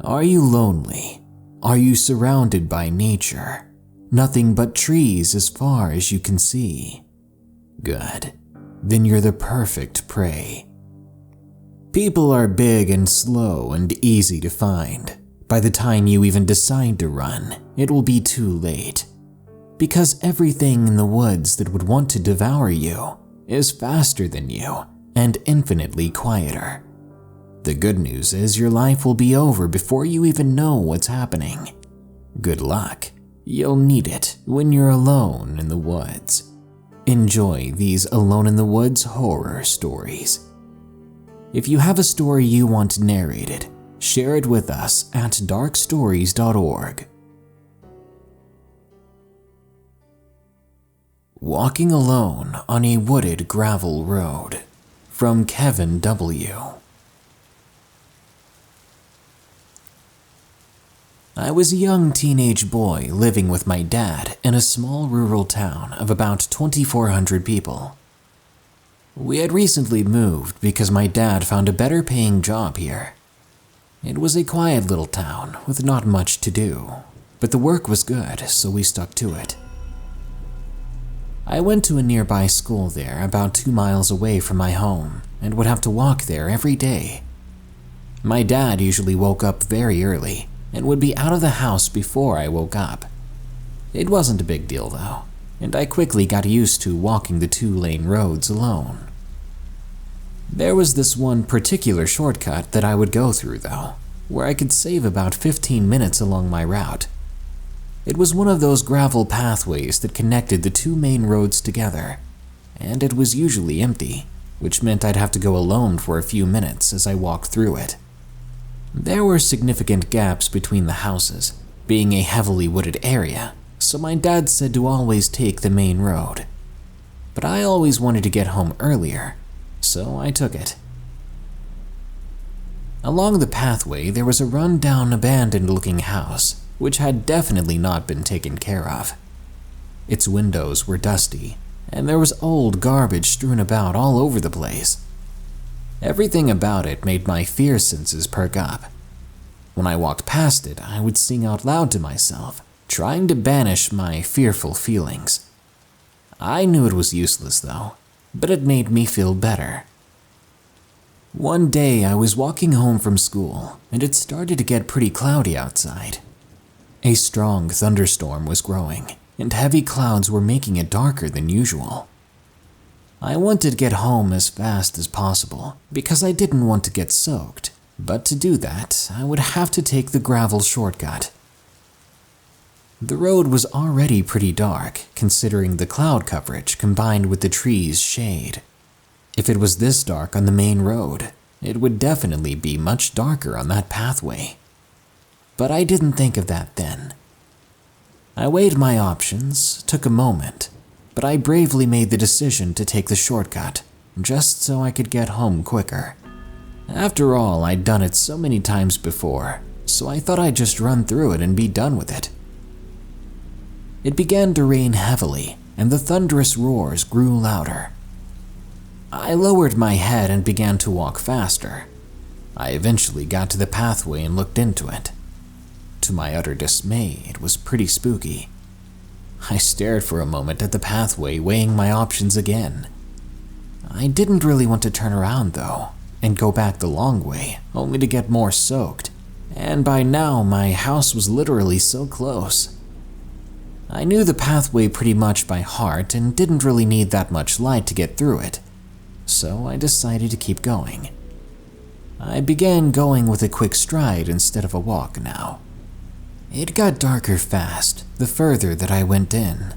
Are you lonely? Are you surrounded by nature? Nothing but trees as far as you can see? Good. Then you're the perfect prey. People are big and slow and easy to find. By the time you even decide to run, it will be too late. Because everything in the woods that would want to devour you is faster than you and infinitely quieter. The good news is your life will be over before you even know what's happening. Good luck. You'll need it when you're alone in the woods. Enjoy these Alone in the Woods horror stories. If you have a story you want narrated, share it with us at darkstories.org. Walking Alone on a Wooded Gravel Road, from Kevin W. I was a young teenage boy living with my dad in a small rural town of about 2,400 people. We had recently moved because my dad found a better paying job here. It was a quiet little town with not much to do, but the work was good, so we stuck to it. I went to a nearby school there about 2 miles away from my home and would have to walk there every day. My dad usually woke up very early and would be out of the house before I woke up. It wasn't a big deal though, and I quickly got used to walking the 2-lane roads alone. There was this one particular shortcut that I would go through though, where I could save about 15 minutes along my route. It was one of those gravel pathways that connected the 2 main roads together, and it was usually empty, which meant I'd have to go alone for a few minutes as I walked through it. There were significant gaps between the houses, being a heavily wooded area, so my dad said to always take the main road. But I always wanted to get home earlier, so I took it. Along the pathway there was a run-down, abandoned-looking house, which had definitely not been taken care of. Its windows were dusty, and there was old garbage strewn about all over the place. Everything about it made my fear senses perk up. When I walked past it, I would sing out loud to myself, trying to banish my fearful feelings. I knew it was useless though, but it made me feel better. One day I was walking home from school, and it started to get pretty cloudy outside. A strong thunderstorm was growing, and heavy clouds were making it darker than usual. I wanted to get home as fast as possible because I didn't want to get soaked, but to do that, I would have to take the gravel shortcut. The road was already pretty dark, considering the cloud coverage combined with the trees' shade. If it was this dark on the main road, it would definitely be much darker on that pathway. But I didn't think of that then. I weighed my options, took a moment, but I bravely made the decision to take the shortcut, just so I could get home quicker. After all, I'd done it so many times before, so I thought I'd just run through it and be done with it. It began to rain heavily, and the thunderous roars grew louder. I lowered my head and began to walk faster. I eventually got to the pathway and looked into it. To my utter dismay, it was pretty spooky. I stared for a moment at the pathway, weighing my options again. I didn't really want to turn around though, and go back the long way, only to get more soaked, and by now my house was literally so close. I knew the pathway pretty much by heart and didn't really need that much light to get through it, so I decided to keep going. I began going with a quick stride instead of a walk now. It got darker fast the further that I went in.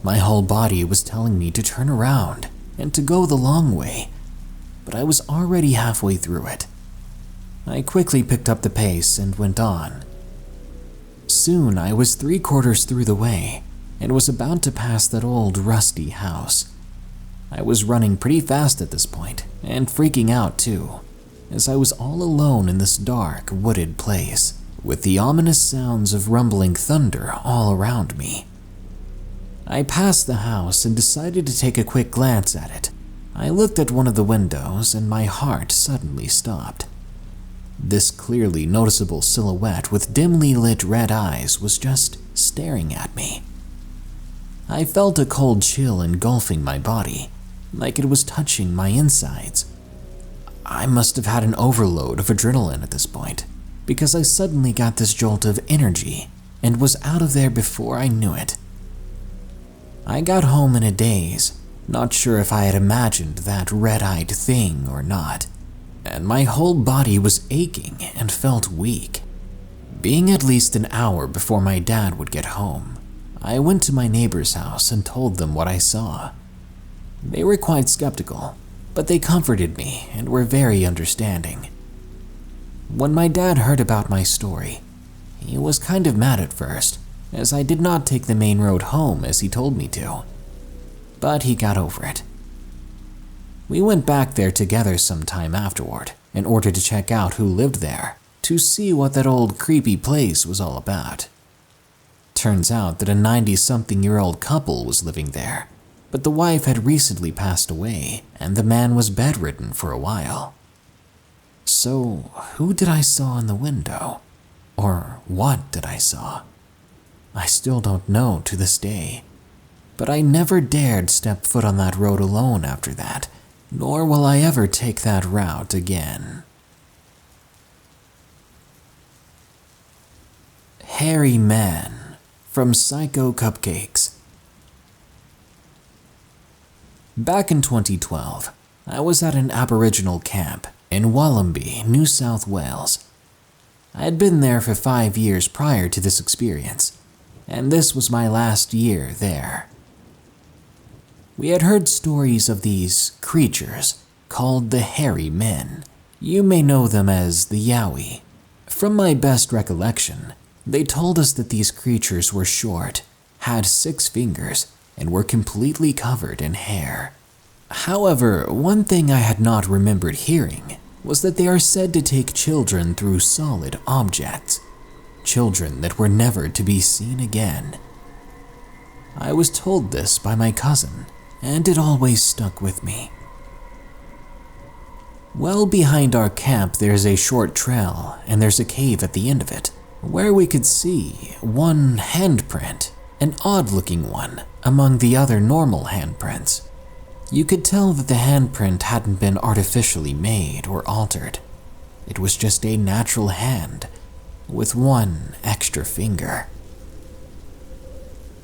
My whole body was telling me to turn around and to go the long way, but I was already halfway through it. I quickly picked up the pace and went on. Soon I was 3/4 through the way and was about to pass that old rusty house. I was running pretty fast at this point and freaking out too, as I was all alone in this dark, wooded place, with the ominous sounds of rumbling thunder all around me. I passed the house and decided to take a quick glance at it. I looked at one of the windows and my heart suddenly stopped. This clearly noticeable silhouette with dimly lit red eyes was just staring at me. I felt a cold chill engulfing my body, like it was touching my insides. I must have had an overload of adrenaline at this point, because I suddenly got this jolt of energy and was out of there before I knew it. I got home in a daze, not sure if I had imagined that red-eyed thing or not, and my whole body was aching and felt weak. Being at least an hour before my dad would get home, I went to my neighbor's house and told them what I saw. They were quite skeptical, but they comforted me and were very understanding. When my dad heard about my story, he was kind of mad at first, as I did not take the main road home as he told me to. But he got over it. We went back there together sometime afterward in order to check out who lived there, to see what that old creepy place was all about. Turns out that a 90-something-year-old couple was living there, but the wife had recently passed away and the man was bedridden for a while. So, who did I saw in the window? Or what did I saw? I still don't know to this day, but I never dared step foot on that road alone after that, nor will I ever take that route again. Hairy Man from Psycho Cupcakes. Back in 2012, I was at an Aboriginal camp in Wollombi, New South Wales. I had been there for 5 years prior to this experience, and this was my last year there. We had heard stories of these creatures called the Hairy Men. You may know them as the Yowie. From my best recollection, they told us that these creatures were short, had 6 fingers, and were completely covered in hair. However, one thing I had not remembered hearing was that they are said to take children through solid objects, children that were never to be seen again. I was told this by my cousin, and it always stuck with me. Well behind our camp there's a short trail, and there's a cave at the end of it, where we could see one handprint, an odd-looking one among the other normal handprints. You could tell that the handprint hadn't been artificially made or altered. It was just a natural hand, with 1 extra finger.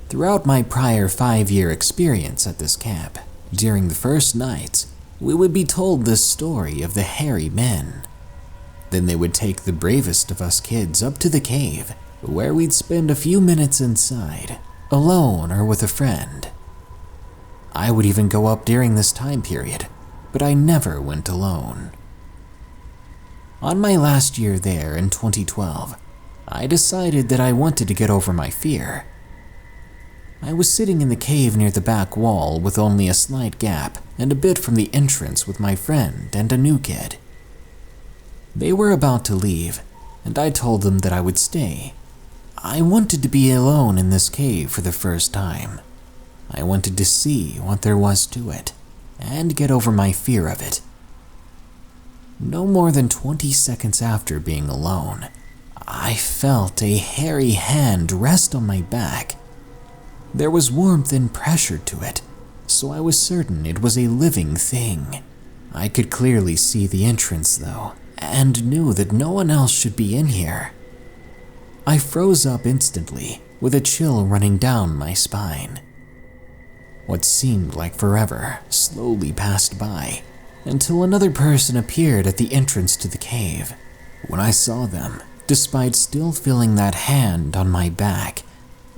Throughout my prior 5-year experience at this camp, during the first nights, we would be told this story of the Hairy Men. Then they would take the bravest of us kids up to the cave, where we'd spend a few minutes inside, alone or with a friend. I would even go up during this time period, but I never went alone. On my last year there in 2012, I decided that I wanted to get over my fear. I was sitting in the cave near the back wall with only a slight gap and a bit from the entrance with my friend and a new kid. They were about to leave, and I told them that I would stay. I wanted to be alone in this cave for the first time. I wanted to see what there was to it, and get over my fear of it. No more than 20 seconds after being alone, I felt a hairy hand rest on my back. There was warmth and pressure to it, so I was certain it was a living thing. I could clearly see the entrance though, and knew that no one else should be in here. I froze up instantly, with a chill running down my spine. What seemed like forever slowly passed by, until another person appeared at the entrance to the cave. When I saw them, despite still feeling that hand on my back,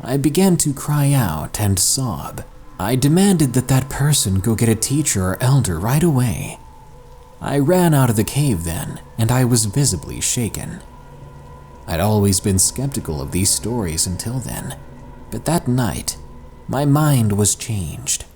I began to cry out and sob. I demanded that that person go get a teacher or elder right away. I ran out of the cave then, and I was visibly shaken. I'd always been skeptical of these stories until then, but that night, my mind was changed.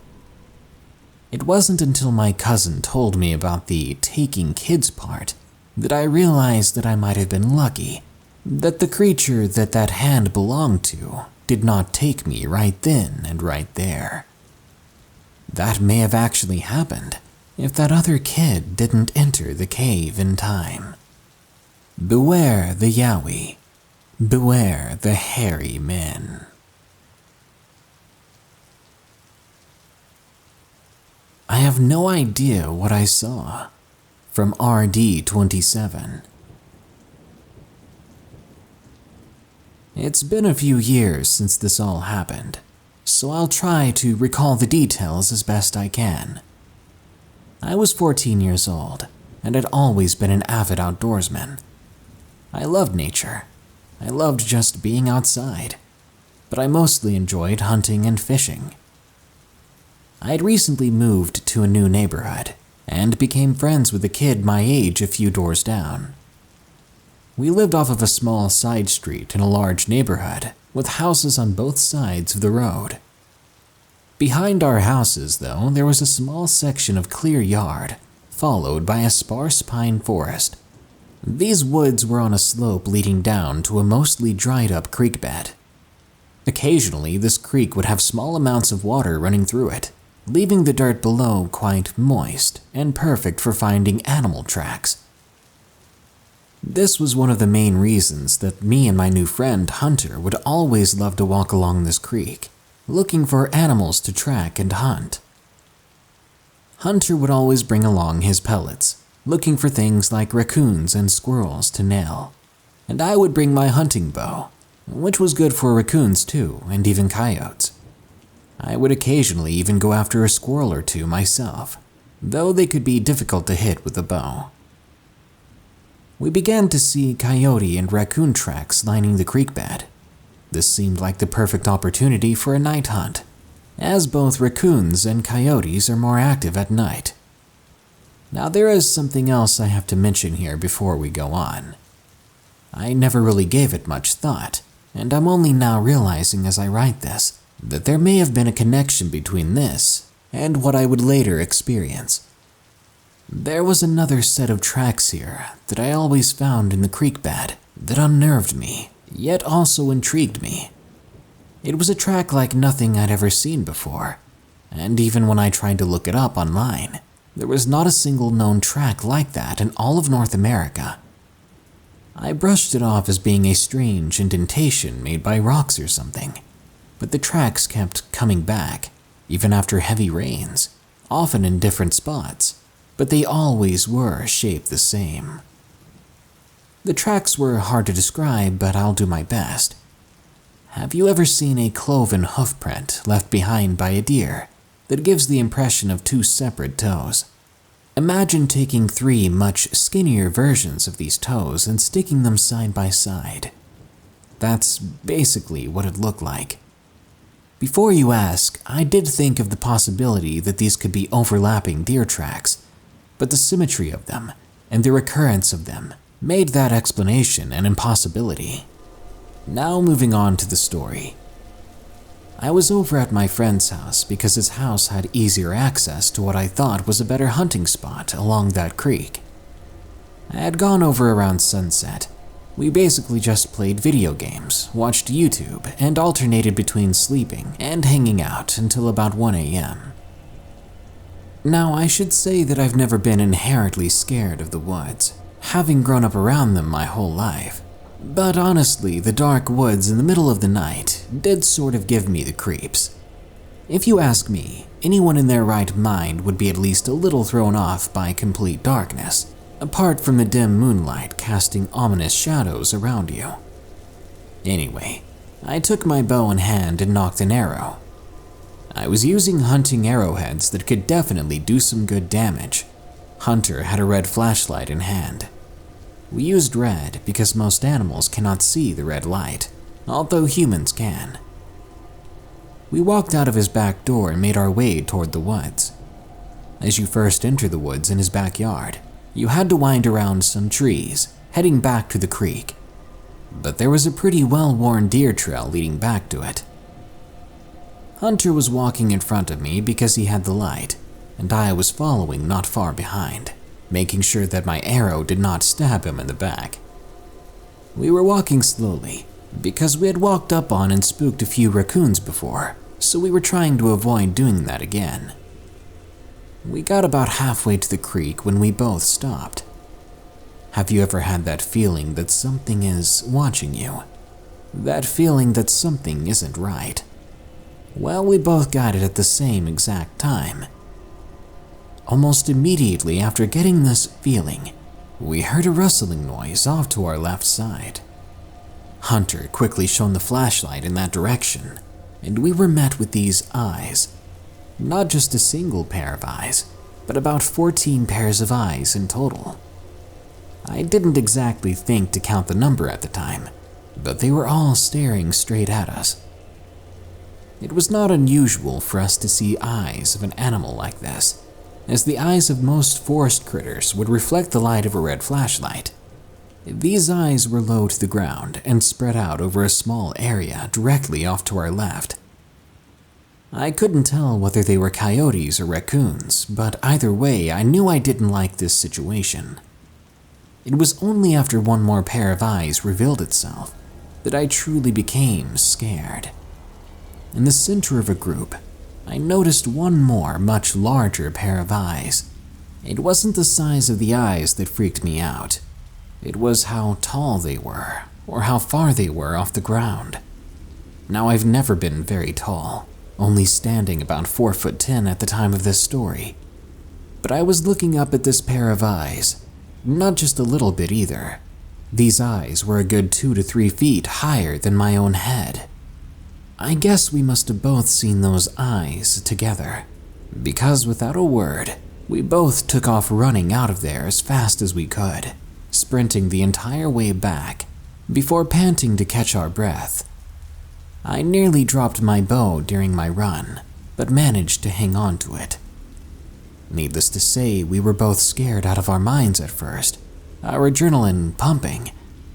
It wasn't until my cousin told me about the taking kids part that I realized that I might have been lucky, that the creature that hand belonged to did not take me right then and right there. That may have actually happened if that other kid didn't enter the cave in time. Beware the Yowie. Beware the hairy men. I have no idea what I saw. From RD27. It's been a few years since this all happened, so I'll try to recall the details as best I can. I was 14 years old and had always been an avid outdoorsman. I loved nature. I loved just being outside, but I mostly enjoyed hunting and fishing. I had recently moved to a new neighborhood and became friends with a kid my age a few doors down. We lived off of a small side street in a large neighborhood with houses on both sides of the road. Behind our houses, though, there was a small section of clear yard, followed by a sparse pine forest. These woods were on a slope leading down to a mostly dried-up creek bed. Occasionally, this creek would have small amounts of water running through it, leaving the dirt below quite moist and perfect for finding animal tracks. This was one of the main reasons that me and my new friend Hunter would always love to walk along this creek, looking for animals to track and hunt. Hunter would always bring along his pellets, looking for things like raccoons and squirrels to nail, and I would bring my hunting bow, which was good for raccoons too, and even coyotes. I would occasionally even go after a squirrel or two myself, though they could be difficult to hit with a bow. We began to see coyote and raccoon tracks lining the creek bed. This seemed like the perfect opportunity for a night hunt, as both raccoons and coyotes are more active at night. Now there is something else I have to mention here before we go on. I never really gave it much thought, and I'm only now realizing as I write this that there may have been a connection between this and what I would later experience. There was another set of tracks here that I always found in the creek bed that unnerved me, yet also intrigued me. It was a track like nothing I'd ever seen before, and even when I tried to look it up online, there was not a single known track like that in all of North America. I brushed it off as being a strange indentation made by rocks or something, but the tracks kept coming back, even after heavy rains, often in different spots, but they always were shaped the same. The tracks were hard to describe, but I'll do my best. Have you ever seen a cloven hoof print left behind by a deer that gives the impression of two separate toes? Imagine taking 3 much skinnier versions of these toes and sticking them side by side. That's basically what it looked like. Before you ask, I did think of the possibility that these could be overlapping deer tracks, but the symmetry of them and the recurrence of them made that explanation an impossibility. Now moving on to the story. I was over at my friend's house because his house had easier access to what I thought was a better hunting spot along that creek. I had gone over around sunset. We basically just played video games, watched YouTube, and alternated between sleeping and hanging out until about 1 a.m. Now, I should say that I've never been inherently scared of the woods, having grown up around them my whole life. But honestly, the dark woods in the middle of the night did sort of give me the creeps. If you ask me, anyone in their right mind would be at least a little thrown off by complete darkness, apart from the dim moonlight casting ominous shadows around you. Anyway, I took my bow in hand and nocked an arrow. I was using hunting arrowheads that could definitely do some good damage. Hunter had a red flashlight in hand. We used red because most animals cannot see the red light, although humans can. We walked out of his back door and made our way toward the woods. As you first enter the woods in his backyard, you had to wind around some trees, heading back to the creek. But there was a pretty well-worn deer trail leading back to it. Hunter was walking in front of me because he had the light, and I was following not far behind, making sure that my arrow did not stab him in the back. We were walking slowly, because we had walked up on and spooked a few raccoons before, so we were trying to avoid doing that again. We got about halfway to the creek when we both stopped. Have you ever had that feeling that something is watching you? That feeling that something isn't right? Well, we both got it at the same exact time. Almost immediately after getting this feeling, we heard a rustling noise off to our left side. Hunter quickly shone the flashlight in that direction, and we were met with these eyes. Not just a single pair of eyes, but about 14 pairs of eyes in total. I didn't exactly think to count the number at the time, but they were all staring straight at us. It was not unusual for us to see eyes of an animal like this, as the eyes of most forest critters would reflect the light of a red flashlight. These eyes were low to the ground and spread out over a small area directly off to our left. I couldn't tell whether they were coyotes or raccoons, but either way, I knew I didn't like this situation. It was only after one more pair of eyes revealed itself that I truly became scared. In the center of a group, I noticed one more, much larger pair of eyes. It wasn't the size of the eyes that freaked me out. It was how tall they were, or how far they were off the ground. Now, I've never been very tall, only standing about 4'10" at the time of this story. But I was looking up at this pair of eyes, not just a little bit either. These eyes were a good 2 to 3 feet higher than my own head. I guess we must have both seen those eyes together, because without a word, we both took off running out of there as fast as we could, sprinting the entire way back, before panting to catch our breath. I nearly dropped my bow during my run, but managed to hang on to it. Needless to say, we were both scared out of our minds at first, our adrenaline pumping,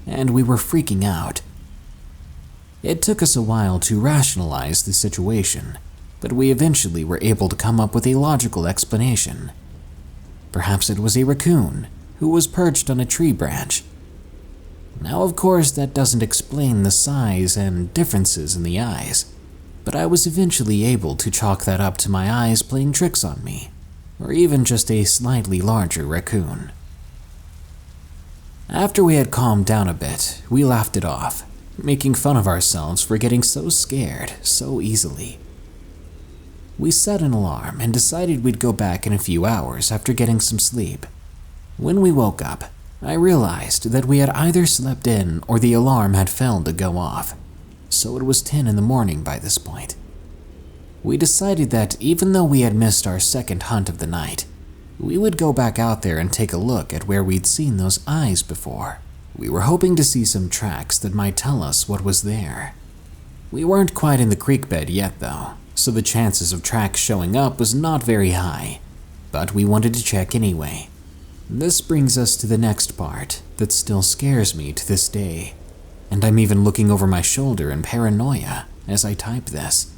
and we were freaking out. It took us a while to rationalize the situation, but we eventually were able to come up with a logical explanation. Perhaps it was a raccoon who was perched on a tree branch. Now, of course, that doesn't explain the size and differences in the eyes, but I was eventually able to chalk that up to my eyes playing tricks on me, or even just a slightly larger raccoon. After we had calmed down a bit, we laughed it off, making fun of ourselves for getting so scared so easily. We set an alarm and decided we'd go back in a few hours after getting some sleep. When we woke up, I realized that we had either slept in or the alarm had failed to go off, so it was 10 in the morning by this point. We decided that even though we had missed our second hunt of the night, we would go back out there and take a look at where we'd seen those eyes before. We were hoping to see some tracks that might tell us what was there. We weren't quite in the creek bed yet though, so the chances of tracks showing up was not very high, but we wanted to check anyway. This brings us to the next part that still scares me to this day, and I'm even looking over my shoulder in paranoia as I type this.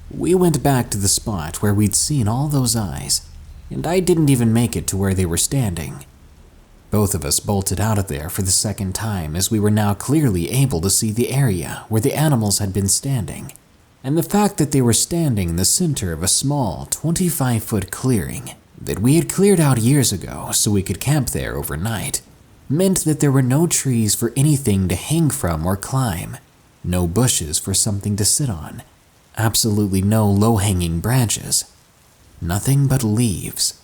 We went back to the spot where we'd seen all those eyes, and I didn't even make it to where they were standing. Both of us bolted out of there for the second time as we were now clearly able to see the area where the animals had been standing, and the fact that they were standing in the center of a small 25-foot clearing that we had cleared out years ago so we could camp there overnight meant that there were no trees for anything to hang from or climb, no bushes for something to sit on, absolutely no low-hanging branches, nothing but leaves.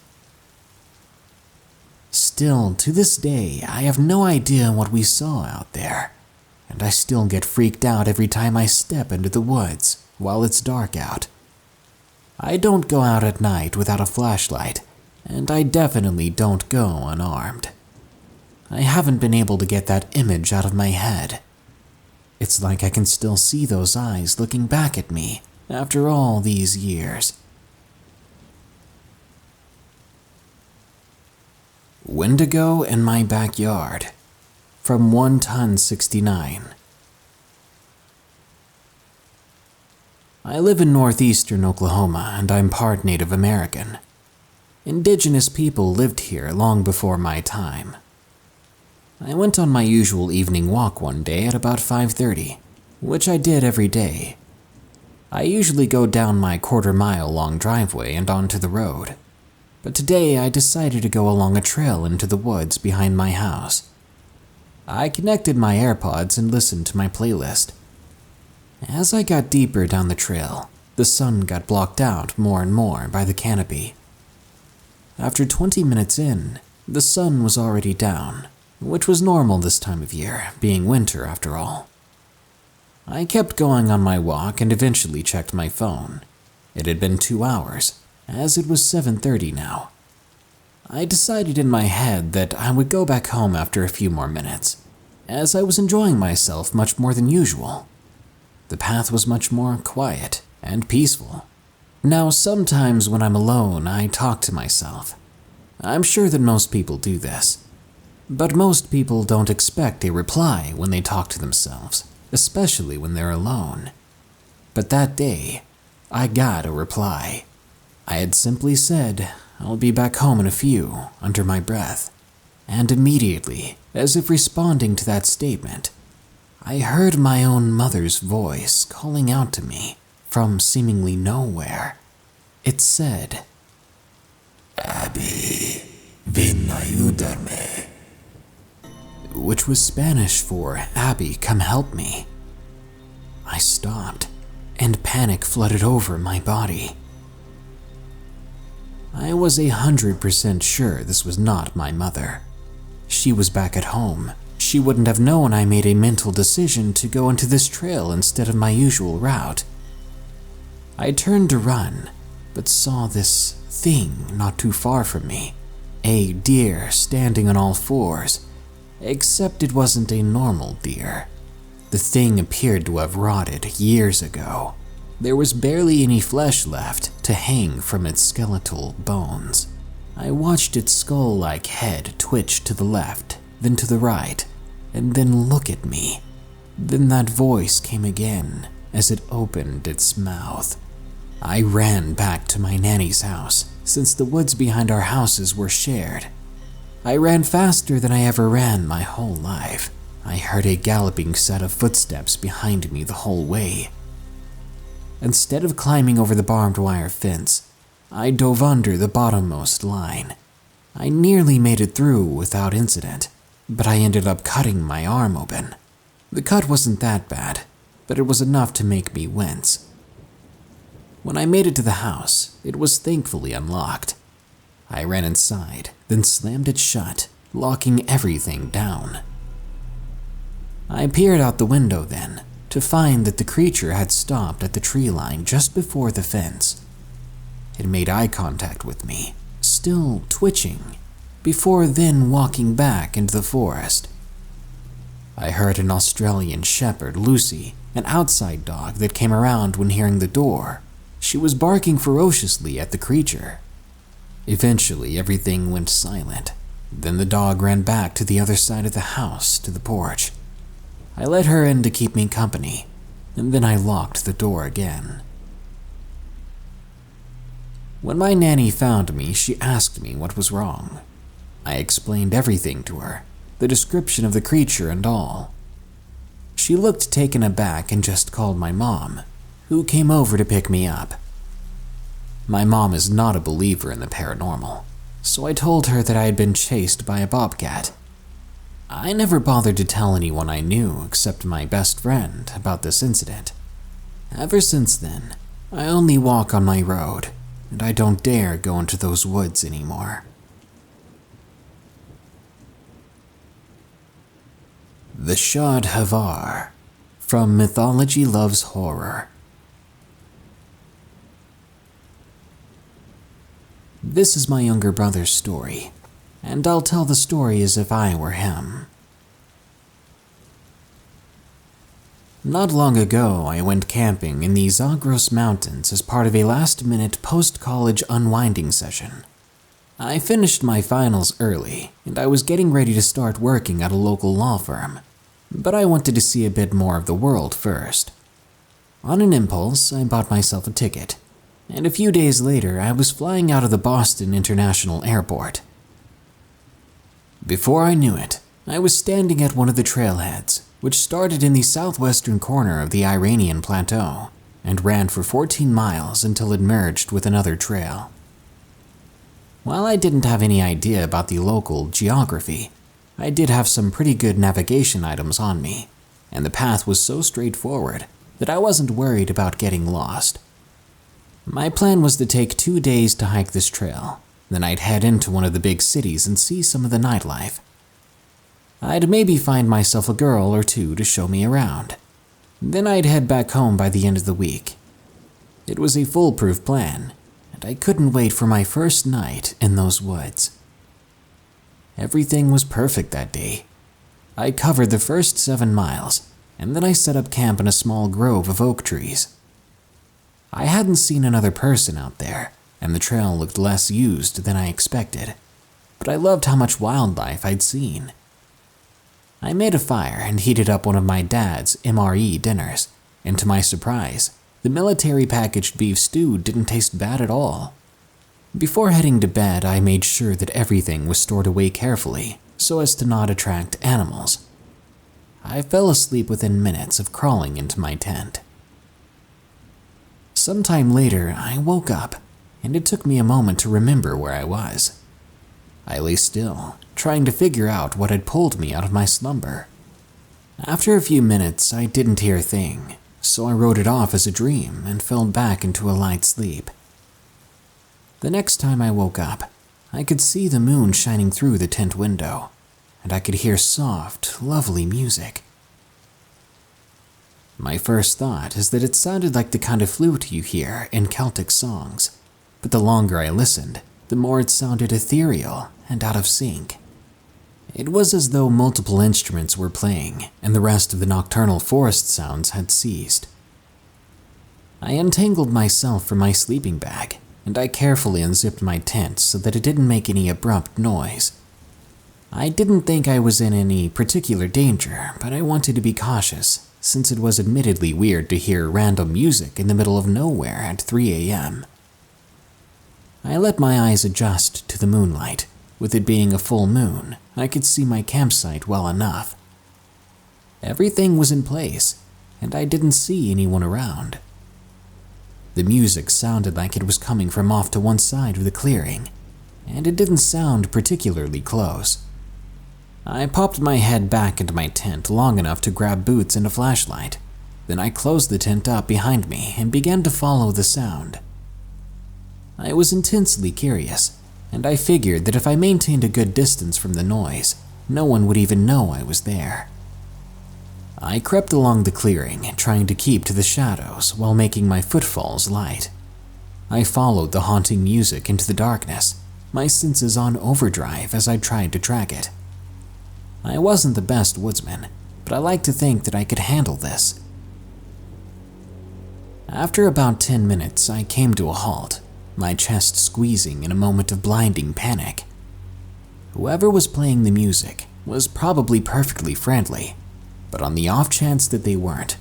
Still, to this day, I have no idea what we saw out there, and I still get freaked out every time I step into the woods while it's dark out. I don't go out at night without a flashlight, and I definitely don't go unarmed. I haven't been able to get that image out of my head. It's like I can still see those eyes looking back at me after all these years. Wendigo in my backyard, from 1 Ton 69. I live in northeastern Oklahoma, and I'm part Native American. Indigenous people lived here long before my time. I went on my usual evening walk one day at about 5:30, which I did every day. I usually go down my quarter-mile long driveway and onto the road. but today I decided to go along a trail into the woods behind my house. I connected my AirPods and listened to my playlist. As I got deeper down the trail, the sun got blocked out more and more by the canopy. After 20 minutes in, the sun was already down, which was normal this time of year, being winter after all. I kept going on my walk and eventually checked my phone. It had been 2 hours, as it was 7:30 now. I decided in my head that I would go back home after a few more minutes, as I was enjoying myself much more than usual. The path was much more quiet and peaceful. Now, sometimes when I'm alone, I talk to myself. I'm sure that most people do this. But most people don't expect a reply when they talk to themselves, especially when they're alone. But that day, I got a reply. I had simply said, "I'll be back home in a few," under my breath. And immediately, as if responding to that statement, I heard my own mother's voice calling out to me from seemingly nowhere. It said, "Abby, ven a ayudarme," which was Spanish for "Abby, come help me." I stopped, and panic flooded over my body. I was 100% sure this was not my mother. She was back at home. She wouldn't have known I made a mental decision to go into this trail instead of my usual route. I turned to run, but saw this thing not too far from me. A deer standing on all fours, except it wasn't a normal deer. The thing appeared to have rotted years ago. There was barely any flesh left to hang from its skeletal bones. I watched its skull-like head twitch to the left, then to the right, and then look at me. Then that voice came again as it opened its mouth. I ran back to my nanny's house, since the woods behind our houses were shared. I ran faster than I ever ran my whole life. I heard a galloping set of footsteps behind me the whole way. Instead of climbing over the barbed wire fence, I dove under the bottommost line. I nearly made it through without incident, but I ended up cutting my arm open. The cut wasn't that bad, but it was enough to make me wince. When I made it to the house, it was thankfully unlocked. I ran inside, then slammed it shut, locking everything down. I peered out the window then, to find that the creature had stopped at the tree line just before the fence. It made eye contact with me, still twitching, before then walking back into the forest. I heard an Australian shepherd, Lucy, an outside dog that came around when hearing the door. She was barking ferociously at the creature. Eventually, everything went silent. Then the dog ran back to the other side of the house, to the porch. I let her in to keep me company, and then I locked the door again. When my nanny found me, she asked me what was wrong. I explained everything to her, the description of the creature and all. She looked taken aback and just called my mom, who came over to pick me up. My mom is not a believer in the paranormal, so I told her that I had been chased by a bobcat. I never bothered to tell anyone I knew except my best friend about this incident. Ever since then, I only walk on my road, and I don't dare go into those woods anymore. The SHADHAVAR, from Mythology Loves Horror. This is my younger brother's story, and I'll tell the story as if I were him. Not long ago, I went camping in the Zagros Mountains as part of a last-minute post-college unwinding session. I finished my finals early, and I was getting ready to start working at a local law firm, but I wanted to see a bit more of the world first. On an impulse, I bought myself a ticket, and a few days later, I was flying out of the Boston International Airport. Before I knew it, I was standing at one of the trailheads, which started in the southwestern corner of the Iranian Plateau and ran for 14 miles until it merged with another trail. While I didn't have any idea about the local geography, I did have some pretty good navigation items on me, and the path was so straightforward that I wasn't worried about getting lost. My plan was to take 2 days to hike this trail, then I'd head into one of the big cities and see some of the nightlife. I'd maybe find myself a girl or two to show me around. Then I'd head back home by the end of the week. It was a foolproof plan, and I couldn't wait for my first night in those woods. Everything was perfect that day. I covered the first 7 miles, and then I set up camp in a small grove of oak trees. I hadn't seen another person out there, and the trail looked less used than I expected, but I loved how much wildlife I'd seen. I made a fire and heated up one of my dad's MRE dinners, and to my surprise, the military packaged beef stew didn't taste bad at all. Before heading to bed, I made sure that everything was stored away carefully so as to not attract animals. I fell asleep within minutes of crawling into my tent. Sometime later, I woke up, and it took me a moment to remember where I was. I lay still, trying to figure out what had pulled me out of my slumber. After a few minutes, I didn't hear a thing, so I wrote it off as a dream and fell back into a light sleep. The next time I woke up, I could see the moon shining through the tent window, and I could hear soft, lovely music. My first thought is that it sounded like the kind of flute you hear in Celtic songs, but the longer I listened, the more it sounded ethereal and out of sync. It was as though multiple instruments were playing, and the rest of the nocturnal forest sounds had ceased. I untangled myself from my sleeping bag, and I carefully unzipped my tent so that it didn't make any abrupt noise. I didn't think I was in any particular danger, but I wanted to be cautious, since it was admittedly weird to hear random music in the middle of nowhere at 3 a.m. I let my eyes adjust to the moonlight. With it being a full moon, I could see my campsite well enough. Everything was in place, and I didn't see anyone around. The music sounded like it was coming from off to one side of the clearing, and it didn't sound particularly close. I popped my head back into my tent long enough to grab boots and a flashlight. Then I closed the tent up behind me and began to follow the sound. I was intensely curious, and I figured that if I maintained a good distance from the noise, no one would even know I was there. I crept along the clearing, trying to keep to the shadows while making my footfalls light. I followed the haunting music into the darkness, my senses on overdrive as I tried to track it. I wasn't the best woodsman, but I like to think that I could handle this. After about 10 minutes, I came to a halt, my chest squeezing in a moment of blinding panic. Whoever was playing the music was probably perfectly friendly, but on the off chance that they weren't,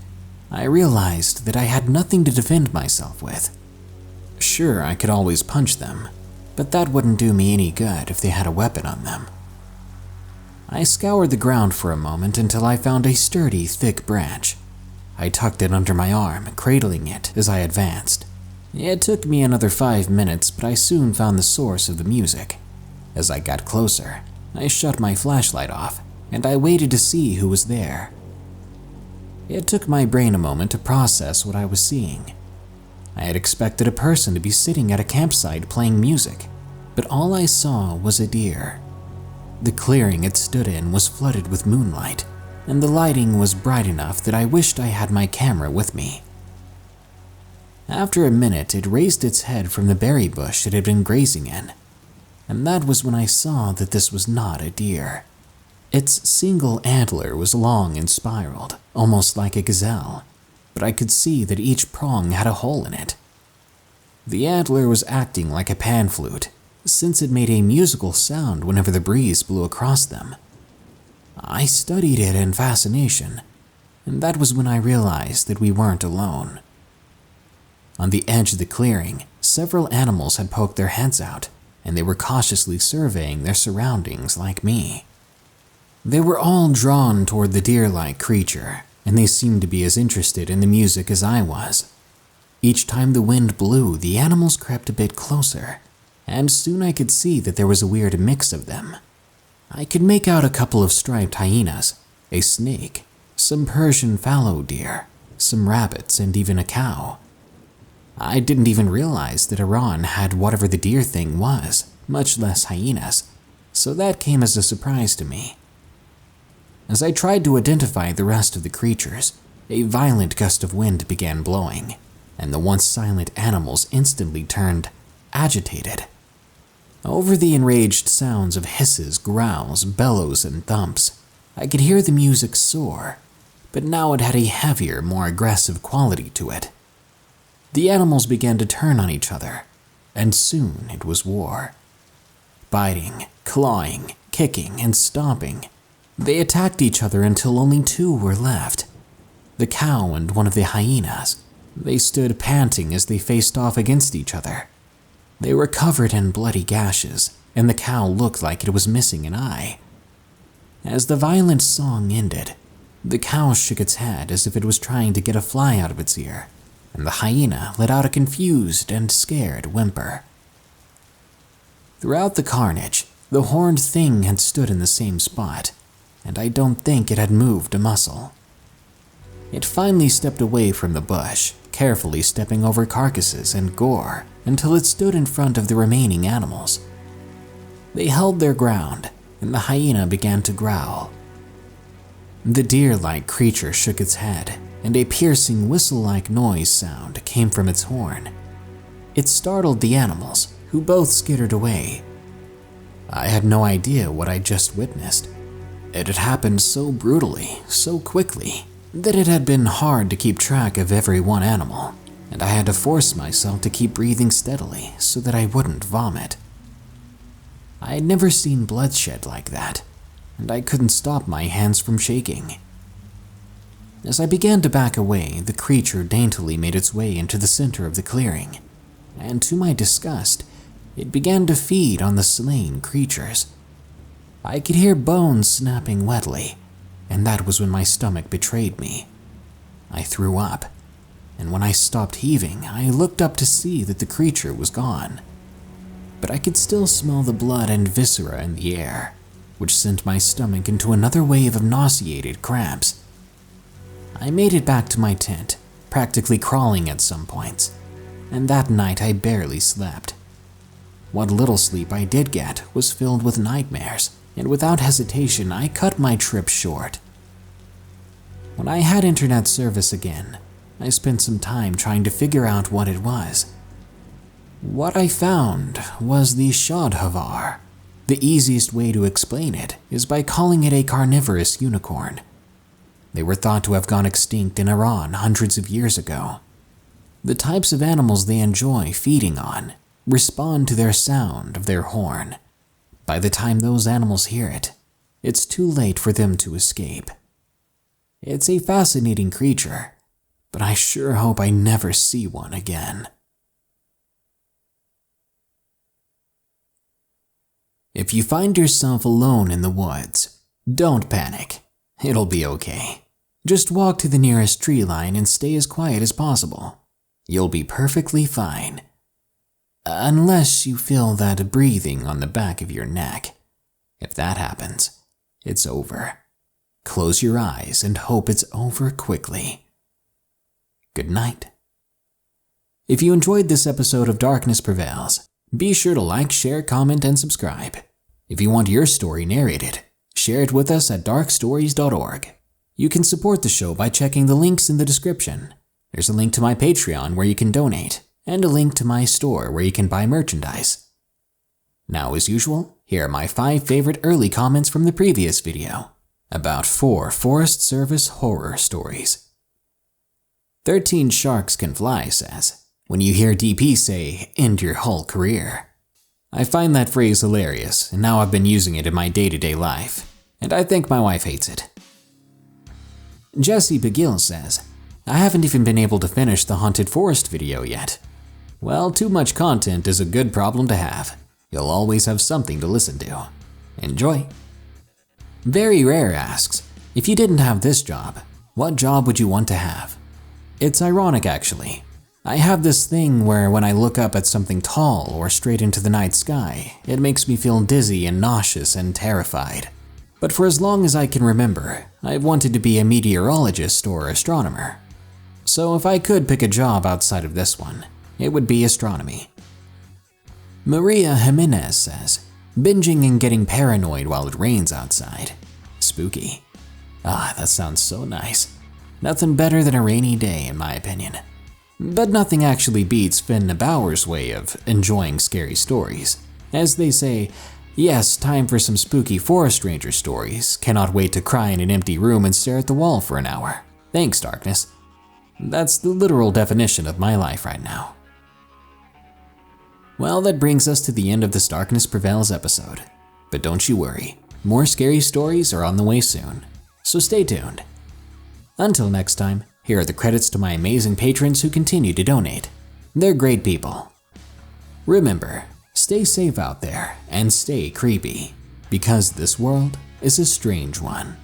I realized that I had nothing to defend myself with. Sure, I could always punch them, but that wouldn't do me any good if they had a weapon on them. I scoured the ground for a moment until I found a sturdy, thick branch. I tucked it under my arm, cradling it as I advanced. It took me another 5 minutes, but I soon found the source of the music. As I got closer, I shut my flashlight off, and I waited to see who was there. It took my brain a moment to process what I was seeing. I had expected a person to be sitting at a campsite playing music, but all I saw was a deer. The clearing it stood in was flooded with moonlight, and the lighting was bright enough that I wished I had my camera with me. After a minute, it raised its head from the berry bush it had been grazing in, and that was when I saw that this was not a deer. Its single antler was long and spiraled, almost like a gazelle, but I could see that each prong had a hole in it. The antler was acting like a pan flute, since it made a musical sound whenever the breeze blew across them. I studied it in fascination, and that was when I realized that we weren't alone. On the edge of the clearing, several animals had poked their heads out, and they were cautiously surveying their surroundings like me. They were all drawn toward the deer-like creature, and they seemed to be as interested in the music as I was. Each time the wind blew, the animals crept a bit closer, and soon I could see that there was a weird mix of them. I could make out a couple of striped hyenas, a snake, some Persian fallow deer, some rabbits, and even a cow. I didn't even realize that Iran had whatever the deer thing was, much less hyenas, so that came as a surprise to me. As I tried to identify the rest of the creatures, a violent gust of wind began blowing, and the once silent animals instantly turned agitated. Over the enraged sounds of hisses, growls, bellows, and thumps, I could hear the music soar, but now it had a heavier, more aggressive quality to it. The animals began to turn on each other, and soon it was war. Biting, clawing, kicking, and stomping, they attacked each other until only two were left, the cow and one of the hyenas. They stood panting as they faced off against each other. They were covered in bloody gashes, and the cow looked like it was missing an eye. As the violent song ended, the cow shook its head as if it was trying to get a fly out of its ear, and the hyena let out a confused and scared whimper. Throughout the carnage, the horned thing had stood in the same spot, and I don't think it had moved a muscle. It finally stepped away from the bush, carefully stepping over carcasses and gore until it stood in front of the remaining animals. They held their ground, and the hyena began to growl. The deer-like creature shook its head, and a piercing whistle-like noise sound came from its horn. It startled the animals, who both skittered away. I had no idea what I just witnessed. It had happened so brutally, so quickly, that it had been hard to keep track of every one animal, and I had to force myself to keep breathing steadily so that I wouldn't vomit. I had never seen bloodshed like that, and I couldn't stop my hands from shaking. As I began to back away, the creature daintily made its way into the center of the clearing, and to my disgust, it began to feed on the slain creatures. I could hear bones snapping wetly, and that was when my stomach betrayed me. I threw up, and when I stopped heaving, I looked up to see that the creature was gone. But I could still smell the blood and viscera in the air, which sent my stomach into another wave of nauseated cramps. I made it back to my tent, practically crawling at some points, and that night I barely slept. What little sleep I did get was filled with nightmares, and without hesitation I cut my trip short. When I had internet service again, I spent some time trying to figure out what it was. What I found was the SHADHAVAR. The easiest way to explain it is by calling it a carnivorous unicorn. They were thought to have gone extinct in Iran hundreds of years ago. The types of animals they enjoy feeding on respond to their sound of their horn. By the time those animals hear it, it's too late for them to escape. It's a fascinating creature, but I sure hope I never see one again. If you find yourself alone in the woods, don't panic. It'll be okay. Just walk to the nearest tree line and stay as quiet as possible. You'll be perfectly fine. Unless you feel that breathing on the back of your neck. If that happens, it's over. Close your eyes and hope it's over quickly. Good night. If you enjoyed this episode of Darkness Prevails, be sure to like, share, comment, and subscribe. If you want your story narrated, share it with us at darkstories.org. You can support the show by checking the links in the description. There's a link to my Patreon where you can donate, and a link to my store where you can buy merchandise. Now, as usual, here are my 5 favorite early comments from the previous video about 4 Forest Service horror stories. 13 Sharks Can Fly says, when you hear DP say, end your whole career. I find that phrase hilarious, and now I've been using it in my day-to-day life, and I think my wife hates it. Jesse Begill says, I haven't even been able to finish the Haunted Forest video yet. Well, too much content is a good problem to have. You'll always have something to listen to. Enjoy. Very Rare asks, if you didn't have this job, what job would you want to have? It's ironic actually. I have this thing where when I look up at something tall or straight into the night sky, it makes me feel dizzy and nauseous and terrified. But for as long as I can remember, I've wanted to be a meteorologist or astronomer. So if I could pick a job outside of this one, it would be astronomy. Maria Jimenez says, binging and getting paranoid while it rains outside. Spooky. Ah, that sounds so nice. Nothing better than a rainy day in my opinion. But nothing actually beats Finn Bauer's way of enjoying scary stories. As they say, yes, time for some spooky forest ranger stories. Cannot wait to cry in an empty room and stare at the wall for an hour. Thanks, darkness. That's the literal definition of my life right now. Well, that brings us to the end of this Darkness Prevails episode. But don't you worry, more scary stories are on the way soon. So stay tuned. Until next time, here are the credits to my amazing patrons who continue to donate. They're great people. Remember, stay safe out there and stay creepy, because this world is a strange one.